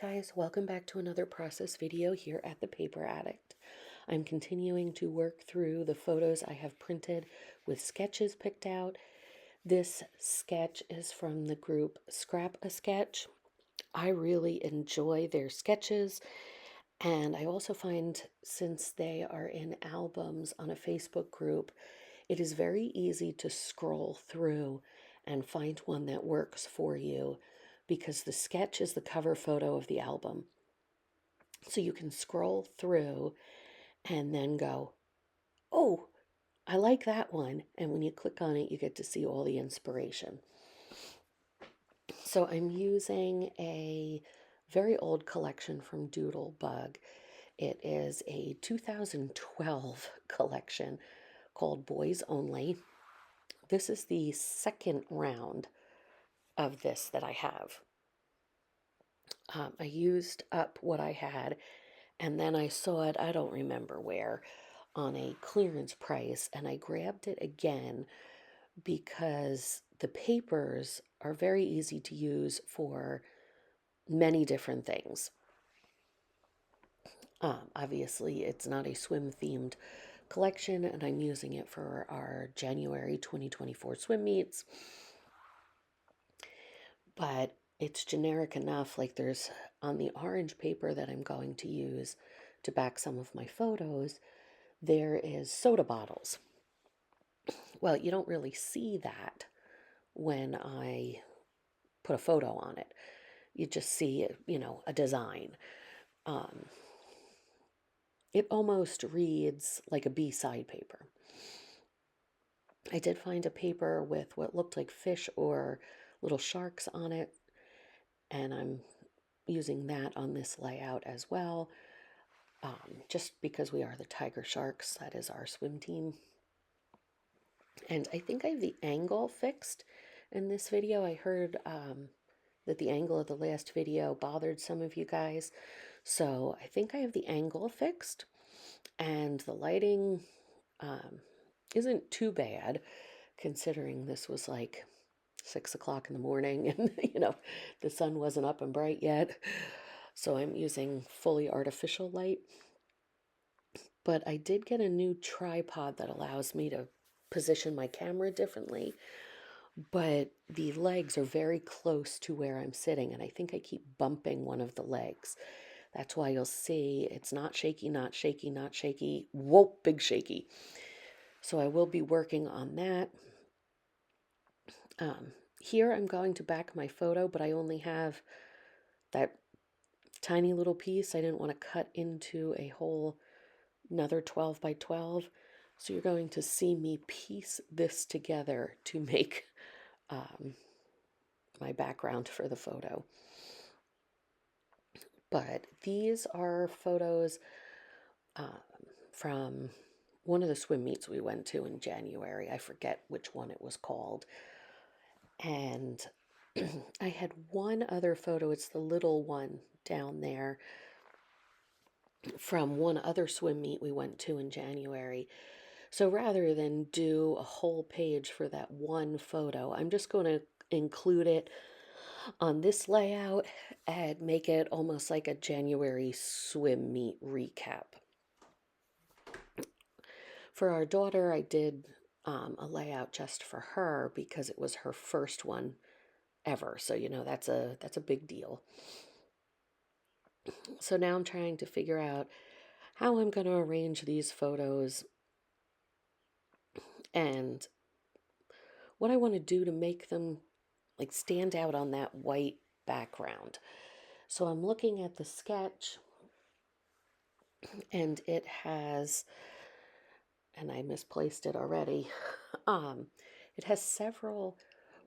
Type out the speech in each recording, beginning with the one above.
guys, welcome back to another process video here at the Paper Addict. I'm continuing to work through the photos I have printed with sketches picked out. This sketch is from the group Scrap a Sketch. I really enjoy their sketches, and I also find since they are in albums on a Facebook group, it is very easy to scroll through and find one that works for you because the sketch is the cover photo of the album. So you can scroll through and then go, oh, I like that one. And when you click on it, you get to see all the inspiration. So I'm using a very old collection from Doodlebug. It is a 2012 collection called Boys Only. This is the second round of this that I have. I used up what I had, and then I saw it, I don't remember where, on a clearance price, and I grabbed it again because the papers are very easy to use for many different things. Obviously, it's not a swim-themed collection, and I'm using it for our January 2024 swim meets. But it's generic enough, like there's on the orange paper that I'm going to use to back some of my photos, there is soda bottles. Well, you don't really see that when I put a photo on it. You just see, a design. Um, it almost reads like a B-side paper. I did find a paper with what looked like fish or little sharks on it, and I'm using that on this layout as well, just because we are the Tiger Sharks. That is our swim team. And I think I have the angle fixed in this video. I heard that the angle of the last video bothered some of you guys. So I think I have the angle fixed, and the lighting isn't too bad considering this was like 6 o'clock in the morning and, the sun wasn't up and bright yet. So I'm using fully artificial light. But I did get a new tripod that allows me to position my camera differently. But the legs are very close to where I'm sitting, and I think I keep bumping one of the legs. That's why you'll see it's not shaky, not shaky, not shaky. Whoa, big shaky. So I will be working on that. Here I'm going to back my photo, but I only have that tiny little piece. I didn't want to cut into a whole another 12 by 12. So you're going to see me piece this together to make my background for the photo. But these are photos from one of the swim meets we went to in January. I forget which one it was called. And I had one other photo. It's the little one down there from one other swim meet we went to in January. So rather than do a whole page for that one photo, I'm just going to include it on this layout and make it almost like a January swim meet recap. For our daughter, I did a layout just for her because it was her first one ever. So, that's a big deal. So now I'm trying to figure out how I'm going to arrange these photos and what I want to do to make them like stand out on that white background. So I'm looking at the sketch, and it has, and I misplaced it already, it has several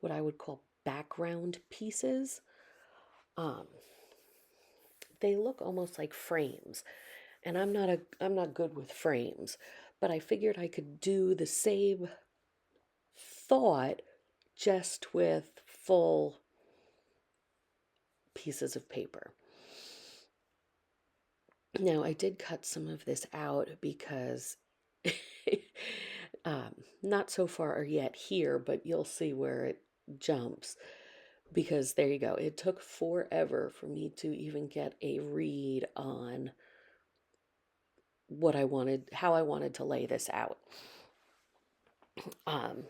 what I would call background pieces. They look almost like frames, and I'm not good with frames, but I figured I could do the same thought just with full pieces of paper. Now, I did cut some of this out because not so far yet here, but you'll see where it jumps. because there you go. It took forever for me to even get a read on what I wanted, how I wanted to lay this out. Um,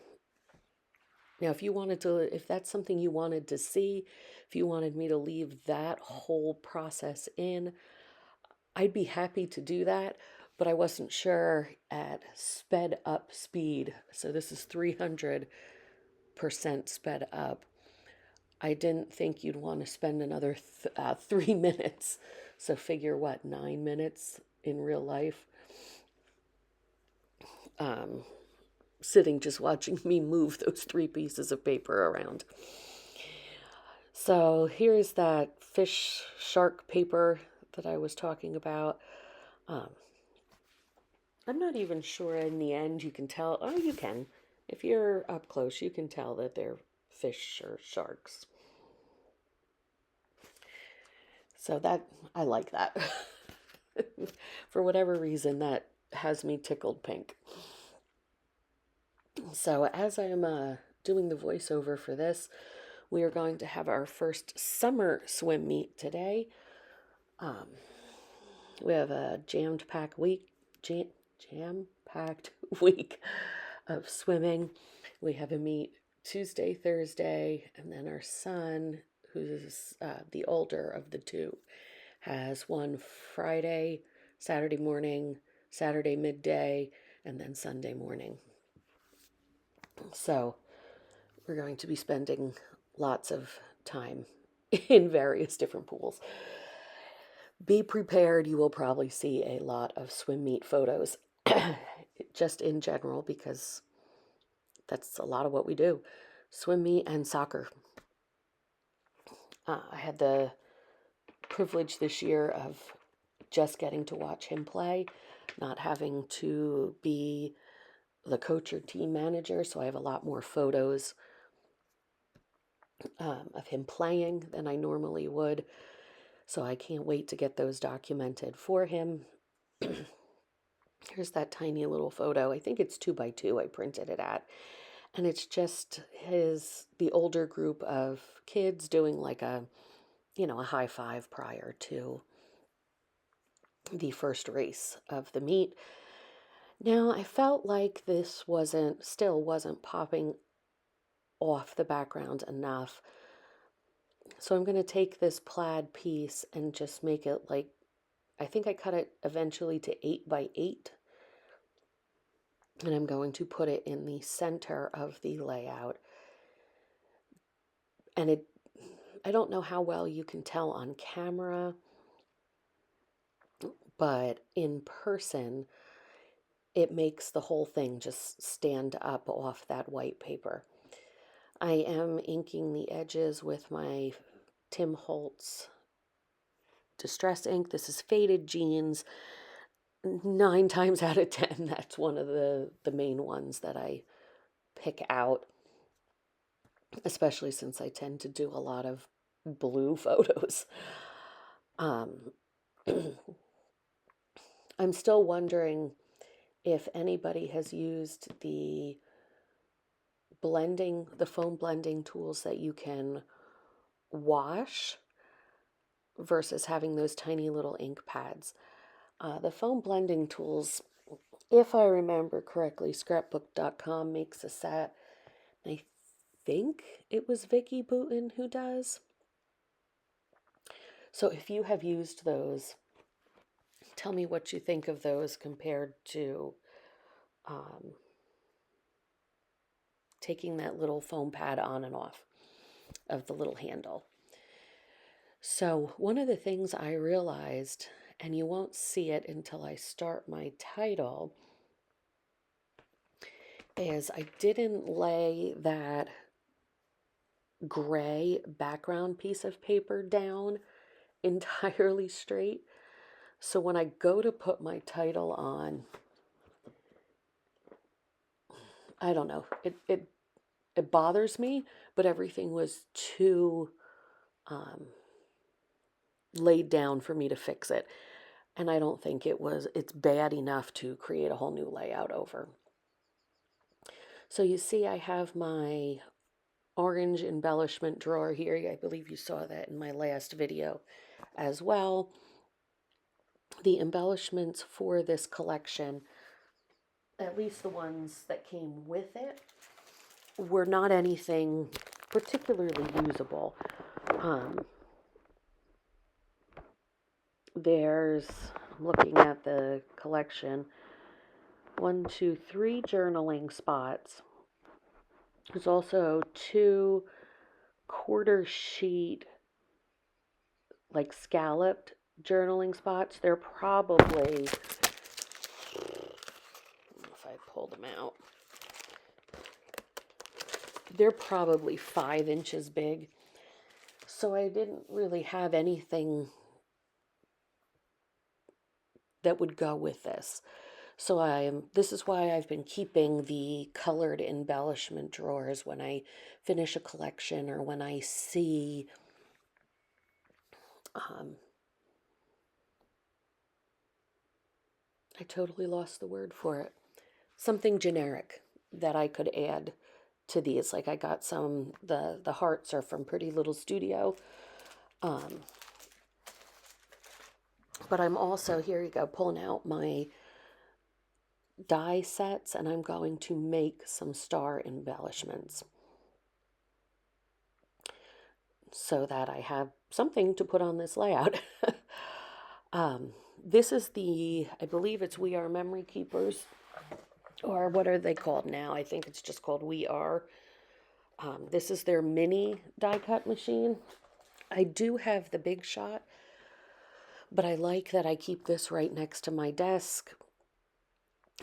Now, if that's something you wanted to see, if you wanted me to leave that whole process in, I'd be happy to do that, but I wasn't sure at sped up speed. So this is 300% sped up. I didn't think you'd want to spend another 3 minutes. So figure what, 9 minutes in real life, um, sitting just watching me move those three pieces of paper around. So here's that fish shark paper that I was talking about. Um, I'm not even sure in the end you can tell. Oh, you can. If you're up close, you can tell that they're fish or sharks. So that, I like that. For whatever reason, that has me tickled pink. So as I'm doing the voiceover for this, we are going to have our first summer swim meet today. Um, we have a jam-packed week, jam-packed week of swimming. We have a meet Tuesday, Thursday, and then our son, who's the older of the two, has one Friday, Saturday morning, Saturday midday, and then Sunday morning. So we're going to be spending lots of time in various different pools. Be prepared, you will probably see a lot of swim meet photos, just in general, because that's a lot of what we do. Swim meet and soccer. I had the privilege this year of just getting to watch him play, not having to be the coach or team manager, so I have a lot more photos of him playing than I normally would. So I can't wait to get those documented for him. Here's that tiny little photo. I think it's 2x2 I printed it at. And it's just the older group of kids doing like a high five prior to the first race of the meet. Now, I felt like this still wasn't popping off the background enough. So I'm going to take this plaid piece and just make it like, I think I cut it eventually to 8x8. And I'm going to put it in the center of the layout. And I don't know how well you can tell on camera, but in person, it makes the whole thing just stand up off that white paper. I am inking the edges with my Tim Holtz Distress ink. This is Faded Jeans. 9 times out of 10, that's one of the main ones that I pick out, especially since I tend to do a lot of blue photos. I'm still wondering if anybody has used the foam blending tools that you can wash versus having those tiny little ink pads. The foam blending tools, if I remember correctly, Scrapbook.com makes a set. I think it was Vicky Booten who does. So if you have used those, tell me what you think of those compared to taking that little foam pad on and off of the little handle. So one of the things I realized, and you won't see it until I start my title, is I didn't lay that gray background piece of paper down entirely straight. So when I go to put my title on, I don't know, it bothers me, but everything was too laid down for me to fix it. And I don't think it's bad enough to create a whole new layout over. So you see I have my orange embellishment drawer here. I believe you saw that in my last video as well. The embellishments for this collection, at least the ones that came with it, were not anything particularly usable. I'm looking at the collection, 1, 2, 3 journaling spots. There's also 2 quarter sheet, like scalloped journaling spots. They're probably, if I pull them out, they're probably 5 inches big. So I didn't really have anything that would go with this. So this is why I've been keeping the colored embellishment drawers when I finish a collection or when I see I totally lost the word for it. Something generic that I could add to these. Like I got some, the hearts are from Pretty Little Studio. But I'm also, here you go, pulling out my die sets, and I'm going to make some star embellishments so that I have something to put on this layout. This is I believe it's We Are Memory Keepers, or what are they called now? I think it's just called We Are. This is their mini die cut machine. I do have the Big Shot, but I like that I keep this right next to my desk.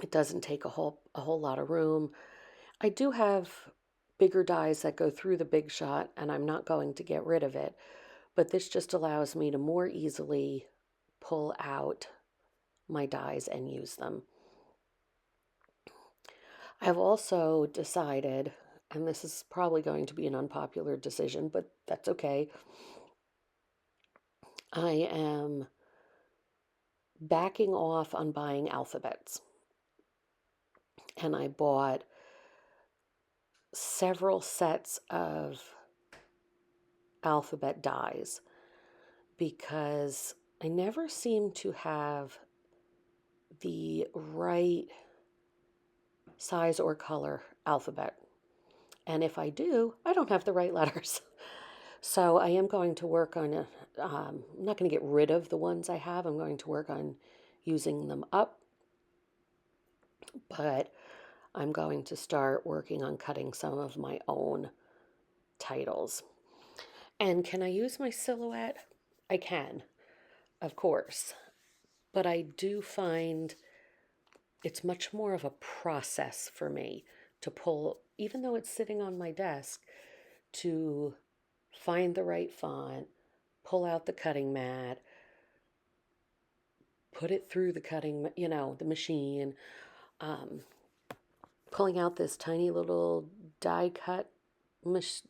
It doesn't take a whole lot of room. I do have bigger dies that go through the Big Shot, and I'm not going to get rid of it, but this just allows me to more easily pull out my dies and use them. I've also decided, and this is probably going to be an unpopular decision, but that's okay. I am backing off on buying alphabets. And I bought several sets of alphabet dies because I never seem to have the right size or color alphabet. And if I do, I don't have the right letters. So I am going to work on I'm not going to get rid of the ones I have. I'm going to work on using them up. But I'm going to start working on cutting some of my own titles. And can I use my silhouette? I can, of course. But I do find it's much more of a process for me to pull, even though it's sitting on my desk, to find the right font, pull out the cutting mat, put it through the cutting, the machine, pulling out this tiny little die cut, machine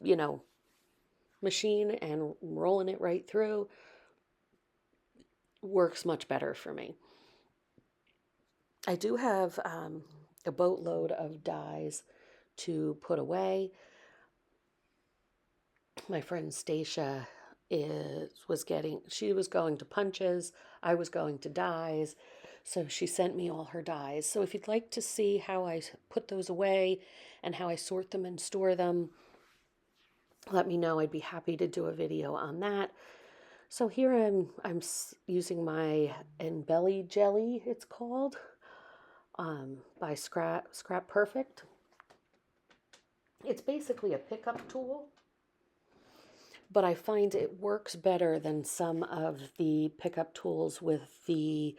and rolling it right through works much better for me. I do have a boatload of dies to put away. My friend Stacia she was going to punches, I was going to dies, so she sent me all her dies. So if you'd like to see how I put those away and how I sort them and store them, let me know. I'd be happy to do a video on that. So here I'm using my Embelly Jelly, it's called, by Scrap Perfect. It's basically a pickup tool, but I find it works better than some of the pickup tools with the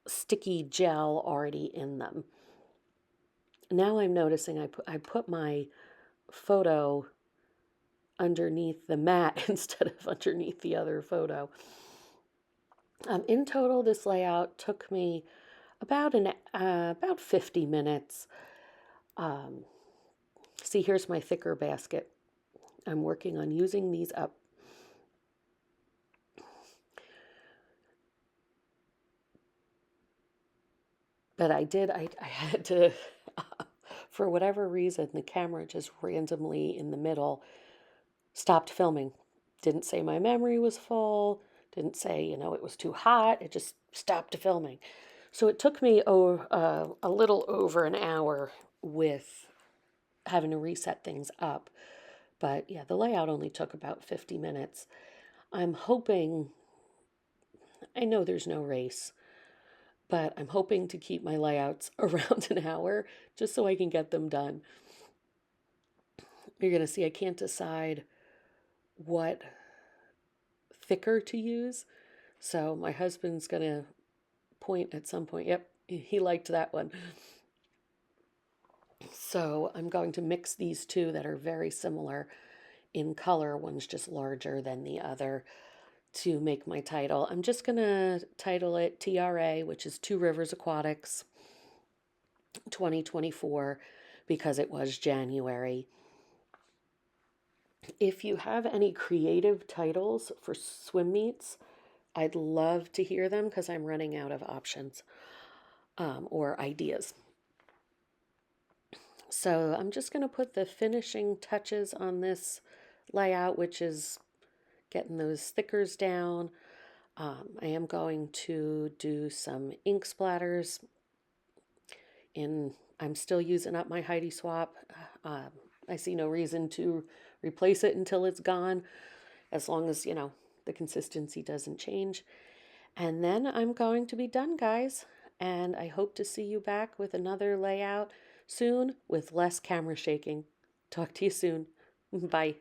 sticky gel already in them. Now I'm noticing I put my photo underneath the mat instead of underneath the other photo. In total, this layout took me about 50 minutes. See, here's my thicker basket. I'm working on using these up. But I had to, for whatever reason, the camera just randomly in the middle stopped filming. Didn't say my memory was full, didn't say, it was too hot. It just stopped filming. So it took me a little over an hour with having to reset things up. But yeah, the layout only took about 50 minutes. I'm hoping, I know there's no race, but I'm hoping to keep my layouts around an hour just so I can get them done. You're going to see I can't decide what thicker to use. So my husband's going to point at some point. Yep, he liked that one. So I'm going to mix these two that are very similar in color. One's just larger than the other to make my title. I'm just going to title it TRA, which is Two Rivers Aquatics 2024, because it was January. If you have any creative titles for swim meets, I'd love to hear them because I'm running out of options or ideas. So I'm just going to put the finishing touches on this layout, which is getting those stickers down. I am going to do some ink splatters. I'm still using up my Heidi Swap. I see no reason to replace it until it's gone, as long as, the consistency doesn't change. And then I'm going to be done, guys. And I hope to see you back with another layout soon with less camera shaking. Talk to you soon. Bye.